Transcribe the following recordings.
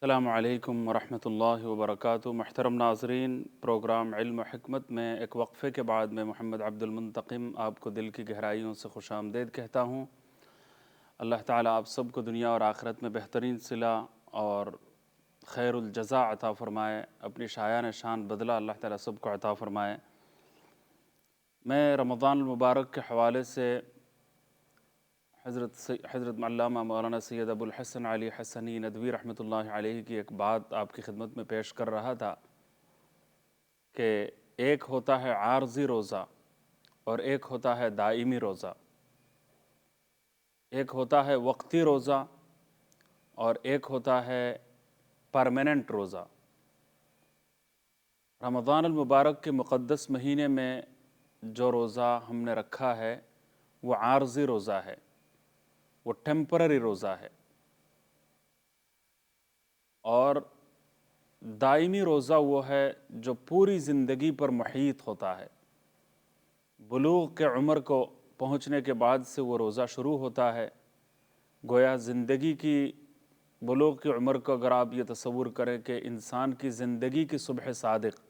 السلام علیکم ورحمۃ اللہ وبرکاتہ۔ محترم ناظرین، پروگرام علم و حکمت میں ایک وقفے کے بعد میں محمد عبد المنتقم آپ کو دل کی گہرائیوں سے خوش آمدید کہتا ہوں۔ اللہ تعالیٰ آپ سب کو دنیا اور آخرت میں بہترین صلہ اور خیر الجزا عطا فرمائے، اپنی شایان شان بدلہ اللہ تعالیٰ سب کو عطا فرمائے۔ میں رمضان المبارک کے حوالے سے حضرت علامہ مولانا سید ابو الحسن علی حسنی ندوی رحمۃ اللہ علیہ کی ایک بات آپ کی خدمت میں پیش کر رہا تھا کہ ایک ہوتا ہے عارضی روزہ اور ایک ہوتا ہے دائمی روزہ، ایک ہوتا ہے وقتی روزہ اور ایک ہوتا ہے پرماننٹ روزہ۔ رمضان المبارک کے مقدس مہینے میں جو روزہ ہم نے رکھا ہے وہ عارضی روزہ ہے، وہ ٹیمپرری روزہ ہے، اور دائمی روزہ وہ ہے جو پوری زندگی پر محیط ہوتا ہے۔ بلوغ کے عمر کو پہنچنے کے بعد سے وہ روزہ شروع ہوتا ہے۔ گویا زندگی کی بلوغ کی عمر کو اگر آپ یہ تصور کریں کہ انسان کی زندگی کی صبح صادق،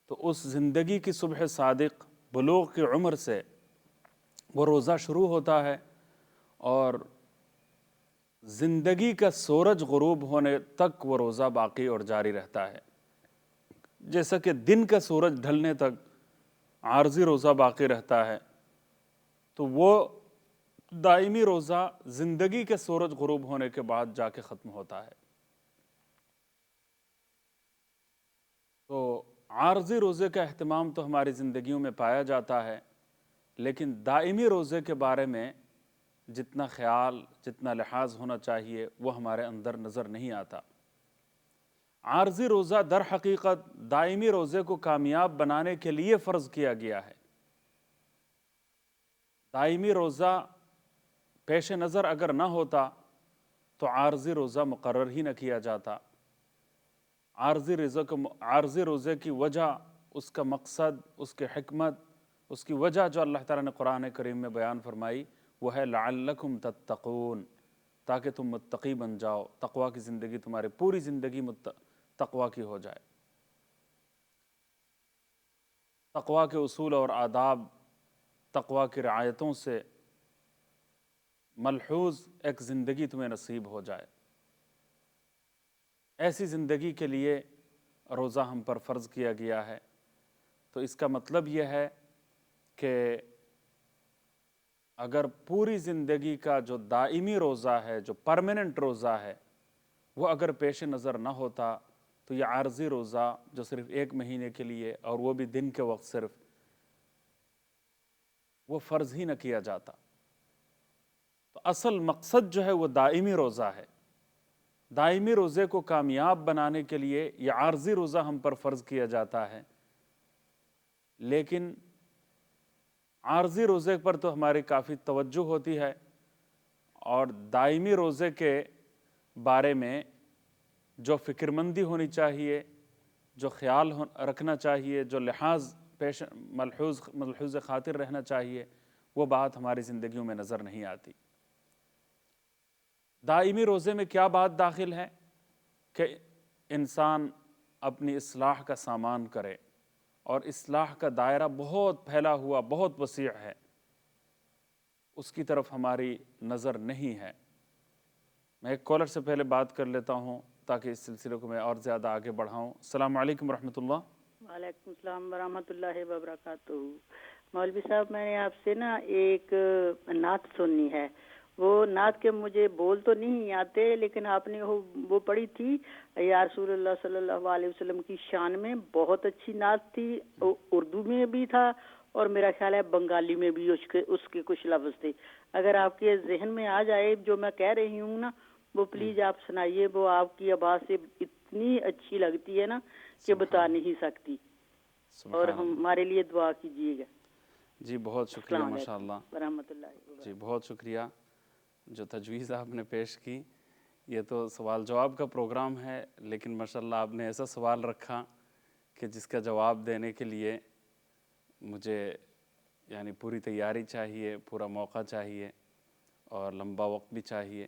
تو اس زندگی کی صبح صادق بلوغ کی عمر سے وہ روزہ شروع ہوتا ہے اور زندگی کا سورج غروب ہونے تک وہ روزہ باقی اور جاری رہتا ہے۔ جیسا کہ دن کا سورج ڈھلنے تک عارضی روزہ باقی رہتا ہے، تو وہ دائمی روزہ زندگی کے سورج غروب ہونے کے بعد جا کے ختم ہوتا ہے۔ تو عارضی روزے کا اہتمام تو ہماری زندگیوں میں پایا جاتا ہے، لیکن دائمی روزے کے بارے میں جتنا خیال، جتنا لحاظ ہونا چاہیے وہ ہمارے اندر نظر نہیں آتا۔ عارضی روزہ در حقیقت دائمی روزے کو کامیاب بنانے کے لیے فرض کیا گیا ہے۔ دائمی روزہ پیش نظر اگر نہ ہوتا تو عارضی روزہ مقرر ہی نہ کیا جاتا۔ عارضی روزے کی وجہ، اس کا مقصد، اس کی حکمت، اس کی وجہ جو اللہ تعالیٰ نے قرآن کریم میں بیان فرمائی وہ ہے لعلکم تتقون، تاکہ تم متقی بن جاؤ، تقوی کی زندگی، تمہاری پوری زندگی تقوی کی ہو جائے۔ تقوی کے اصول اور آداب، تقوی کی رعایتوں سے ملحوظ ایک زندگی تمہیں نصیب ہو جائے۔ ایسی زندگی کے لیے روزہ ہم پر فرض کیا گیا ہے۔ تو اس کا مطلب یہ ہے کہ اگر پوری زندگی کا جو دائمی روزہ ہے، جو پرماننٹ روزہ ہے، وہ اگر پیش نظر نہ ہوتا تو یہ عارضی روزہ جو صرف ایک مہینے کے لیے اور وہ بھی دن کے وقت صرف، وہ فرض ہی نہ کیا جاتا۔ تو اصل مقصد جو ہے وہ دائمی روزہ ہے۔ دائمی روزے کو کامیاب بنانے کے لیے یہ عارضی روزہ ہم پر فرض کیا جاتا ہے، لیکن عارضی روزے پر تو ہماری کافی توجہ ہوتی ہے، اور دائمی روزے کے بارے میں جو فکر مندی ہونی چاہیے، جو خیال رکھنا چاہیے، جو لحاظ ملحوظ خاطر رہنا چاہیے، وہ بات ہماری زندگیوں میں نظر نہیں آتی۔ دائمی روزے میں کیا بات داخل ہے کہ انسان اپنی اصلاح کا سامان کرے، اور اصلاح کا دائرہ بہت پھیلا ہوا، بہت وسیع ہے، اس کی طرف ہماری نظر نہیں ہے۔ میں ایک کالر سے پہلے بات کر لیتا ہوں تاکہ اس سلسلے کو میں اور زیادہ آگے بڑھاؤں۔ السلام علیکم ورحمۃ اللہ۔ وعلیکم السلام ورحمۃ اللہ وبرکاتہ۔ مولوی صاحب، میں نے آپ سے ایک نعت سننی ہے۔ وہ نعت کے مجھے بول تو نہیں آتے، لیکن آپ نے وہ پڑھی تھی یا رسول اللہ صلی اللہ علیہ وسلم کی شان میں، بہت اچھی نعت تھی، اردو میں بھی تھا اور میرا خیال ہے بنگالی میں بھی اس کے کچھ لفظ تھے۔ اگر آپ کے ذہن میں آ جائے جو میں کہہ رہی ہوں وہ پلیز آپ سنائیے۔ وہ آپ کی آواز سے اتنی اچھی لگتی ہے کہ بتا نہیں سکتی، اور ہمارے لیے دعا کیجیے گا۔ جی بہت شکریہ، السلام ماشاء علیکم اللہ۔ ورحمۃ اللہ وبرکاتہ۔ جی بہت شکریہ، جو تجویز آپ نے پیش کی۔ یہ تو سوال جواب کا پروگرام ہے، لیکن ماشاء اللہ آپ نے ایسا سوال رکھا کہ جس کا جواب دینے کے لیے مجھے یعنی پوری تیاری چاہیے، پورا موقع چاہیے اور لمبا وقت بھی چاہیے۔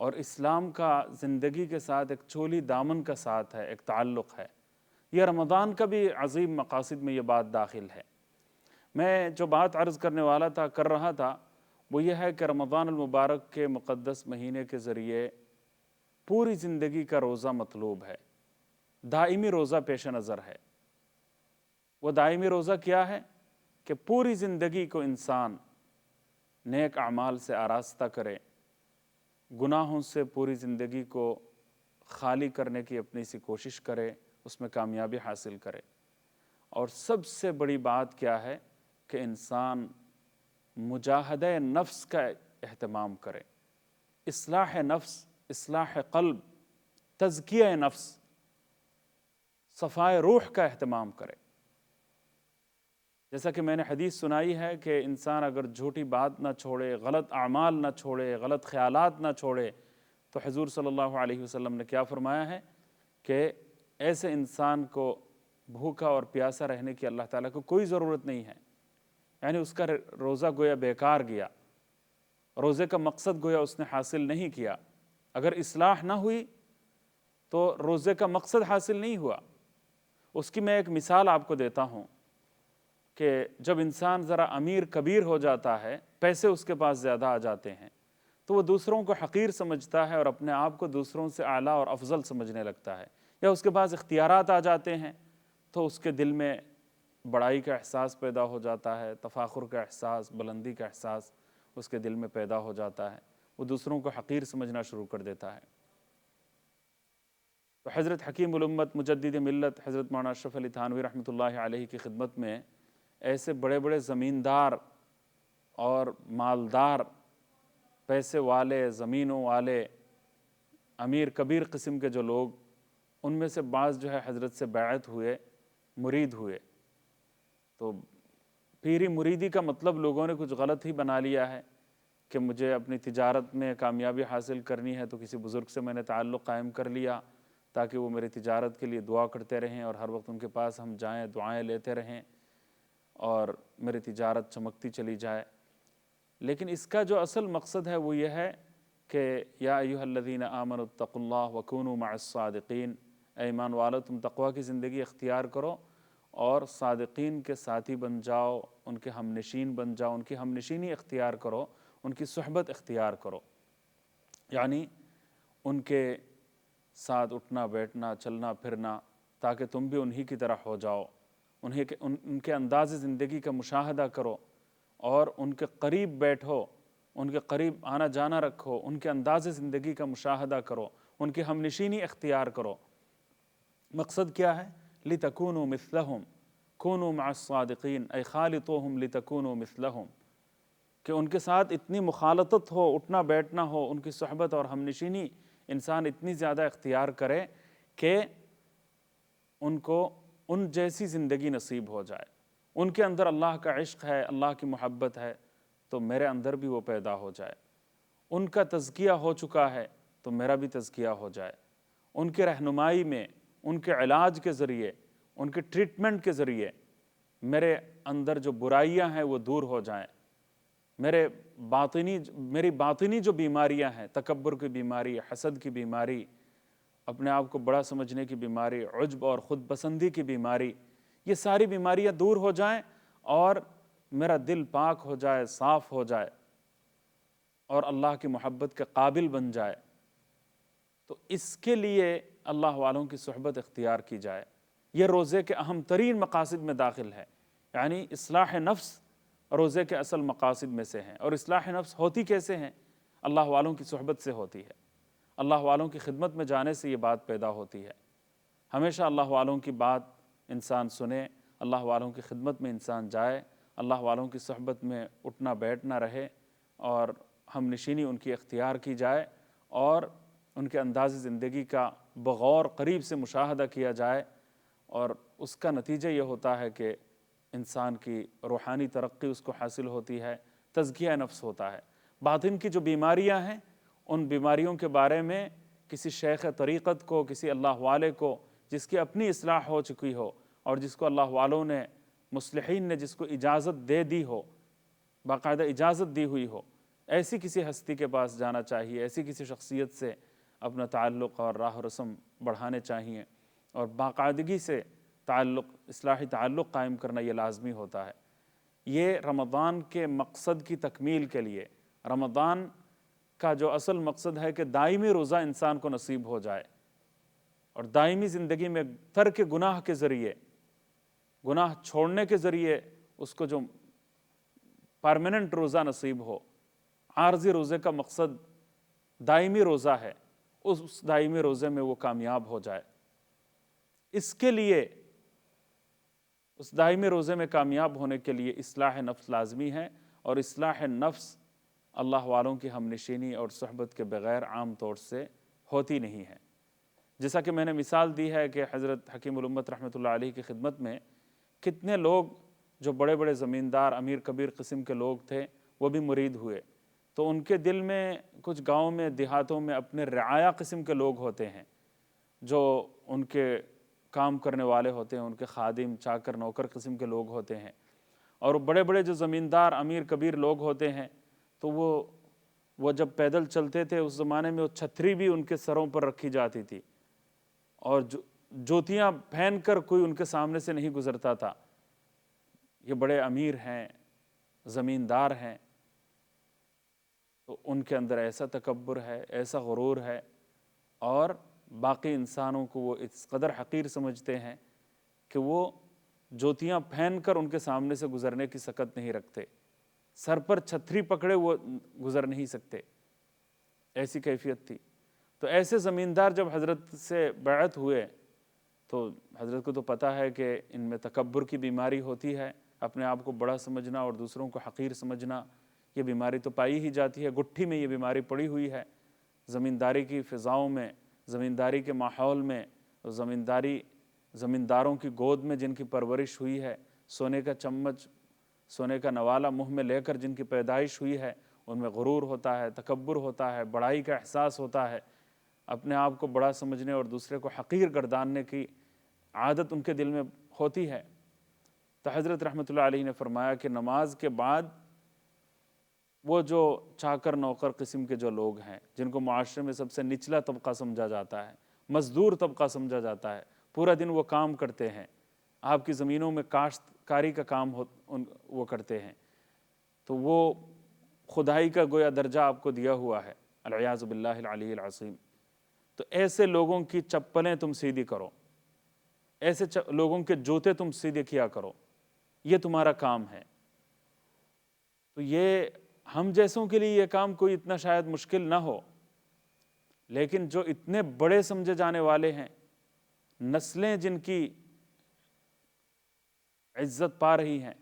اور اسلام کا زندگی کے ساتھ ایک چولی دامن کا ساتھ ہے، ایک تعلق ہے۔ یہ رمضان کا بھی عظیم مقاصد میں یہ بات داخل ہے۔ میں جو بات عرض کرنے والا تھا، کر رہا تھا، وہ یہ ہے کہ رمضان المبارک کے مقدس مہینے کے ذریعے پوری زندگی کا روزہ مطلوب ہے، دائمی روزہ پیش نظر ہے۔ وہ دائمی روزہ کیا ہے کہ پوری زندگی کو انسان نیک اعمال سے آراستہ کرے، گناہوں سے پوری زندگی کو خالی کرنے کی اپنی سی کوشش کرے، اس میں کامیابی حاصل کرے۔ اور سب سے بڑی بات کیا ہے کہ انسان مجاہدہ نفس کا اہتمام کرے، اصلاح نفس، اصلاح قلب، تزکیہ نفس، صفائے روح کا اہتمام کرے۔ جیسا کہ میں نے حدیث سنائی ہے کہ انسان اگر جھوٹی بات نہ چھوڑے، غلط اعمال نہ چھوڑے، غلط خیالات نہ چھوڑے، تو حضور صلی اللہ علیہ وسلم نے کیا فرمایا ہے کہ ایسے انسان کو بھوکا اور پیاسا رہنے کی اللہ تعالیٰ کو کوئی ضرورت نہیں ہے، یعنی اس کا روزہ گویا بیکار گیا، روزے کا مقصد گویا اس نے حاصل نہیں کیا۔ اگر اصلاح نہ ہوئی تو روزے کا مقصد حاصل نہیں ہوا۔ اس کی میں ایک مثال آپ کو دیتا ہوں کہ جب انسان ذرا امیر کبیر ہو جاتا ہے، پیسے اس کے پاس زیادہ آ جاتے ہیں، تو وہ دوسروں کو حقیر سمجھتا ہے اور اپنے آپ کو دوسروں سے اعلیٰ اور افضل سمجھنے لگتا ہے، یا اس کے پاس اختیارات آ جاتے ہیں تو اس کے دل میں بڑائی کا احساس پیدا ہو جاتا ہے، تفاخر کا احساس، بلندی کا احساس اس کے دل میں پیدا ہو جاتا ہے، وہ دوسروں کو حقیر سمجھنا شروع کر دیتا ہے۔ تو حضرت حکیم الامت مجدد ملت حضرت مولانا اشرف علی تھانوی رحمۃ اللہ علیہ کی خدمت میں ایسے بڑے بڑے زمیندار اور مالدار، پیسے والے، زمینوں والے، امیر کبیر قسم کے جو لوگ، ان میں سے بعض جو ہے حضرت سے بیعت ہوئے، مرید ہوئے۔ تو پیری مریدی کا مطلب لوگوں نے کچھ غلط ہی بنا لیا ہے کہ مجھے اپنی تجارت میں کامیابی حاصل کرنی ہے تو کسی بزرگ سے میں نے تعلق قائم کر لیا تاکہ وہ میری تجارت کے لیے دعا کرتے رہیں اور ہر وقت ان کے پاس ہم جائیں، دعائیں لیتے رہیں اور میری تجارت چمکتی چلی جائے۔ لیکن اس کا جو اصل مقصد ہے وہ یہ ہے کہ یا ایھا الذین آمنوا اتقوا اللہ وکونوا مع الصادقین، اے ایمان والو تم تقوی کی زندگی اختیار کرو اور صادقین کے ساتھی بن جاؤ، ان کے ہم نشین بن جاؤ، ان کی ہم نشینی اختیار کرو، ان کی صحبت اختیار کرو، یعنی ان کے ساتھ اٹھنا بیٹھنا، چلنا پھرنا، تاکہ تم بھی انہی کی طرح ہو جاؤ، ان کے انداز زندگی کا مشاہدہ کرو اور ان کے قریب بیٹھو، ان کے قریب آنا جانا رکھو، ان کے انداز زندگی کا مشاہدہ کرو، ان کی ہم نشینی اختیار کرو۔ مقصد کیا ہے؟ لِتَكُونُوا مِثْلَهُمْ كُونُوا مَعَ الصَّادِقِينَ اَيْ خَالِطُوهُمْ لِتَكُونُوا مِثْلَهُمْ، کہ ان کے ساتھ اتنی مخالطت ہو، اٹھنا بیٹھنا ہو، ان کی صحبت اور ہم نشینی انسان اتنی زیادہ اختیار کرے کہ ان کو ان جیسی زندگی نصیب ہو جائے۔ ان کے اندر اللہ کا عشق ہے، اللہ کی محبت ہے، تو میرے اندر بھی وہ پیدا ہو جائے۔ ان کا تزکیہ ہو چکا ہے تو میرا بھی تزکیہ ہو جائے۔ ان کے رہنمائی میں، ان کے علاج کے ذریعے، ان کے ٹریٹمنٹ کے ذریعے میرے اندر جو برائیاں ہیں وہ دور ہو جائیں۔ میری باطنی جو بیماریاں ہیں، تکبر کی بیماری، حسد کی بیماری، اپنے آپ کو بڑا سمجھنے کی بیماری، عجب اور خود پسندی کی بیماری، یہ ساری بیماریاں دور ہو جائیں اور میرا دل پاک ہو جائے، صاف ہو جائے اور اللہ کی محبت کے قابل بن جائے۔ تو اس کے لیے اللہ والوں کی صحبت اختیار کی جائے۔ یہ روزے کے اہم ترین مقاصد میں داخل ہے، یعنی اصلاح نفس روزے کے اصل مقاصد میں سے ہیں۔ اور اصلاح نفس ہوتی کیسے ہیں؟ اللہ والوں کی صحبت سے ہوتی ہے، اللہ والوں کی خدمت میں جانے سے یہ بات پیدا ہوتی ہے۔ ہمیشہ اللہ والوں کی بات انسان سنے، اللہ والوں کی خدمت میں انسان جائے، اللہ والوں کی صحبت میں اٹھنا بیٹھنا رہے اور ہم نشینی ان کی اختیار کی جائے اور ان کے انداز زندگی کا بغور قریب سے مشاہدہ کیا جائے، اور اس کا نتیجہ یہ ہوتا ہے کہ انسان کی روحانی ترقی اس کو حاصل ہوتی ہے، تزکیہ نفس ہوتا ہے۔ باطن کی جو بیماریاں ہیں، ان بیماریوں کے بارے میں کسی شیخ طریقت کو، کسی اللہ والے کو جس کی اپنی اصلاح ہو چکی ہو اور جس کو اللہ والوں نے، مصلحین نے جس کو اجازت دے دی ہو، باقاعدہ اجازت دی ہوئی ہو، ایسی کسی ہستی کے پاس جانا چاہیے، ایسی کسی شخصیت سے اپنا تعلق اور راہ و رسم بڑھانے چاہیے، اور باقاعدگی سے اصلاحی تعلق قائم کرنا یہ لازمی ہوتا ہے۔ یہ رمضان کے مقصد کی تکمیل کے لیے، رمضان کا جو اصل مقصد ہے کہ دائمی روزہ انسان کو نصیب ہو جائے، اور دائمی زندگی میں ترک گناہ کے ذریعے، گناہ چھوڑنے کے ذریعے اس کو جو پرماننٹ روزہ نصیب ہو۔ عارضی روزے کا مقصد دائمی روزہ ہے، اس دائمی روزے میں وہ کامیاب ہو جائے۔ اس کے لیے، اس دائمی روزے میں کامیاب ہونے کے لیے اصلاح نفس لازمی ہے، اور اصلاح نفس اللہ والوں کی ہم نشینی اور صحبت کے بغیر عام طور سے ہوتی نہیں ہے۔ جیسا کہ میں نے مثال دی ہے کہ حضرت حکیم الامت رحمۃ اللہ علیہ کی خدمت میں کتنے لوگ جو بڑے بڑے زمیندار امیر کبیر قسم کے لوگ تھے وہ بھی مرید ہوئے، تو ان کے دل میں کچھ گاؤں میں دیہاتوں میں اپنے رعایا قسم کے لوگ ہوتے ہیں جو ان کے کام کرنے والے ہوتے ہیں، ان کے خادم، چاکر، نوکر قسم کے لوگ ہوتے ہیں، اور بڑے بڑے جو زمیندار امیر کبیر لوگ ہوتے ہیں تو وہ جب پیدل چلتے تھے اس زمانے میں وہ چھتری بھی ان کے سروں پر رکھی جاتی تھی، اور جوتیاں پہن کر کوئی ان کے سامنے سے نہیں گزرتا تھا۔ یہ بڑے امیر ہیں، زمیندار ہیں، تو ان کے اندر ایسا تکبر ہے، ایسا غرور ہے، اور باقی انسانوں کو وہ اس قدر حقیر سمجھتے ہیں کہ وہ جوتیاں پہن کر ان کے سامنے سے گزرنے کی سکت نہیں رکھتے، سر پر چھتری پکڑے وہ گزر نہیں سکتے، ایسی کیفیت تھی۔ تو ایسے زمیندار جب حضرت سے بیعت ہوئے تو حضرت کو تو پتہ ہے کہ ان میں تکبر کی بیماری ہوتی ہے، اپنے آپ کو بڑا سمجھنا اور دوسروں کو حقیر سمجھنا، یہ بیماری تو پائی ہی جاتی ہے، گٹھی میں یہ بیماری پڑی ہوئی ہے۔ زمینداری کی فضاؤں میں، زمینداری کے ماحول میں، زمینداروں کی گود میں جن کی پرورش ہوئی ہے، سونے کا چمچ، سونے کا نوالا منہ میں لے کر جن کی پیدائش ہوئی ہے، ان میں غرور ہوتا ہے، تکبر ہوتا ہے، بڑائی کا احساس ہوتا ہے، اپنے آپ کو بڑا سمجھنے اور دوسرے کو حقیر گرداننے کی عادت ان کے دل میں ہوتی ہے۔ تو حضرت رحمۃ اللہ علیہ نے فرمایا کہ نماز کے بعد وہ جو چاکر نوکر قسم کے جو لوگ ہیں، جن کو معاشرے میں سب سے نچلا طبقہ سمجھا جاتا ہے، مزدور طبقہ سمجھا جاتا ہے، پورا دن وہ کام کرتے ہیں، آپ کی زمینوں میں کاشتکاری کا کام وہ کرتے ہیں، تو وہ خدائی کا گویا درجہ آپ کو دیا ہوا ہے، العیاذ باللہ العلی العظیم۔ تو ایسے لوگوں کی چپلیں تم سیدھی کرو، ایسے لوگوں کے جوتے تم سیدھے کیا کرو، یہ تمہارا کام ہے۔ تو یہ ہم جیسوں کے لیے یہ کام کوئی اتنا شاید مشکل نہ ہو، لیکن جو اتنے بڑے سمجھے جانے والے ہیں، نسلیں جن کی عزت پا رہی ہیں،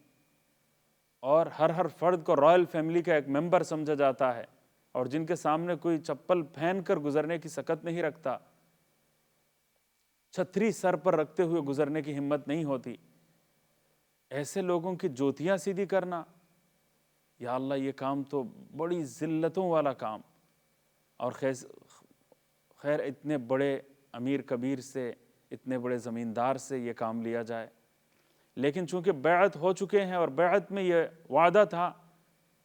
اور ہر فرد کو رائل فیملی کا ایک ممبر سمجھا جاتا ہے، اور جن کے سامنے کوئی چپل پہن کر گزرنے کی سکت نہیں رکھتا، چھتری سر پر رکھتے ہوئے گزرنے کی ہمت نہیں ہوتی، ایسے لوگوں کی جوتیاں سیدھی کرنا، یا اللہ یہ کام تو بڑی ذلتوں والا کام، اور خیر اتنے بڑے امیر کبیر سے، اتنے بڑے زمیندار سے یہ کام لیا جائے۔ لیکن چونکہ بیعت ہو چکے ہیں، اور بیعت میں یہ وعدہ تھا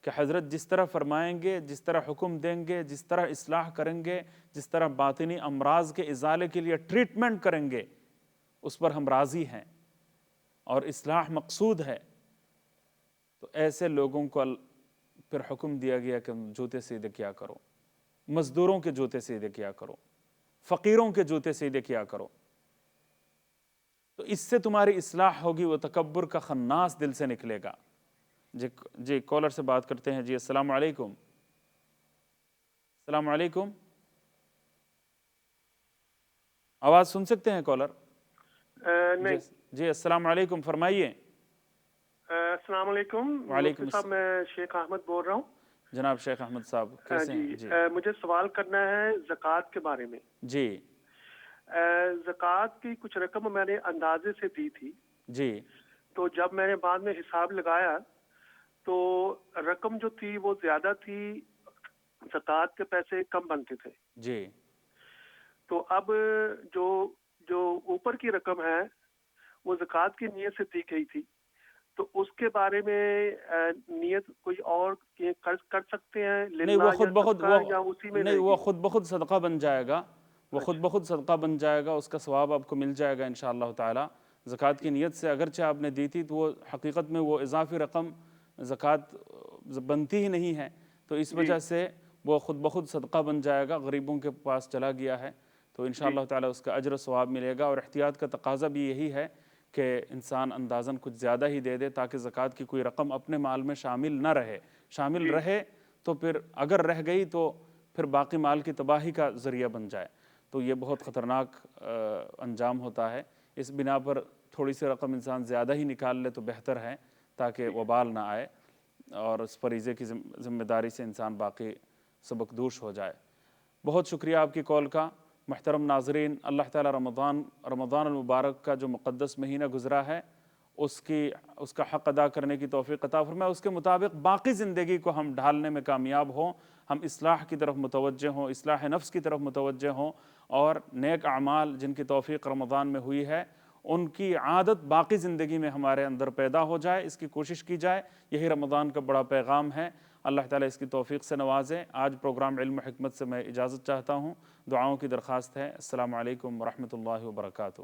کہ حضرت جس طرح فرمائیں گے، جس طرح حکم دیں گے، جس طرح اصلاح کریں گے، جس طرح باطنی امراض کے ازالے کے لیے ٹریٹمنٹ کریں گے، اس پر ہم راضی ہیں، اور اصلاح مقصود ہے۔ تو ایسے لوگوں کو پھر حکم دیا گیا کہ جوتے سیدھے کیا کرو، مزدوروں کے جوتے سیدھے کیا کرو، فقیروں کے جوتے سیدھے کیا کرو، تو اس سے تمہاری اصلاح ہوگی، وہ تکبر کا خناس دل سے نکلے گا۔ جی کالر سے بات کرتے ہیں۔ جی السلام علیکم۔ السلام علیکم، آواز سن سکتے ہیں کالر؟ نہیں۔ جی السلام علیکم، فرمائیے۔ السلام علیکم وعلیکم مفتی صاحب، میں شیخ احمد بول رہا ہوں۔ جناب شیخ احمد صاحب کیسے ہیں؟ جی مجھے سوال کرنا ہے زکوٰۃ کے بارے میں۔ جی زکوٰۃ کی کچھ رقم میں نے اندازے سے دی تھی، جی تو جب میں نے بعد میں حساب لگایا تو رقم جو تھی وہ زیادہ تھی، زکوٰۃ کے پیسے کم بنتے تھے۔ جی تو اب جو اوپر کی رقم ہے وہ زکوٰۃ کی نیت سے دی گئی تھی، تو اس کے بارے میں نیت کوئی اور کر سکتے ہیں نہیں للہ وہ یا خود بخود صدقہ یا اسی میں نہیں رہے وہ گی؟ خود بخود صدقہ بن جائے گا، وہ خود بخود صدقہ بن جائے گا، اس کا ثواب آپ کو مل جائے گا انشاءاللہ تعالی۔ زکوٰۃ کی نیت سے اگرچہ آپ نے دی تھی تو وہ حقیقت میں وہ اضافی رقم زکوٰۃ بنتی ہی نہیں ہے، تو اس جی وجہ سے وہ خود بخود صدقہ بن جائے گا، غریبوں کے پاس چلا گیا ہے، تو انشاءاللہ تعالی اس کا اجر و ثواب ملے گا۔ اور احتیاط کا تقاضا بھی یہی ہے کہ انسان اندازاً کچھ زیادہ ہی دے دے تاکہ زکوٰۃ کی کوئی رقم اپنے مال میں شامل نہ رہے، شامل جی رہے تو پھر اگر رہ گئی تو پھر باقی مال کی تباہی کا ذریعہ بن جائے، تو یہ بہت خطرناک انجام ہوتا ہے۔ اس بنا پر تھوڑی سی رقم انسان زیادہ ہی نکال لے تو بہتر ہے تاکہ وبال نہ آئے اور اس فریضے کی ذمہ داری سے انسان باقی سبکدوش ہو جائے۔ بہت شکریہ آپ کی کال کا۔ محترم ناظرین، اللہ تعالی رمضان المبارک کا جو مقدس مہینہ گزرا ہے اس کا حق ادا کرنے کی توفیق عطا فرمائے، اس کے مطابق باقی زندگی کو ہم ڈھالنے میں کامیاب ہوں، ہم اصلاح کی طرف متوجہ ہوں، اصلاح نفس کی طرف متوجہ ہوں، اور نیک اعمال جن کی توفیق رمضان میں ہوئی ہے ان کی عادت باقی زندگی میں ہمارے اندر پیدا ہو جائے، اس کی کوشش کی جائے۔ یہی رمضان کا بڑا پیغام ہے۔ اللہ تعالیٰ اس کی توفیق سے نوازے۔ آج پروگرام علم و حکمت سے میں اجازت چاہتا ہوں، دعاؤں کی درخواست ہے۔ السلام علیکم ورحمۃ اللہ وبرکاتہ۔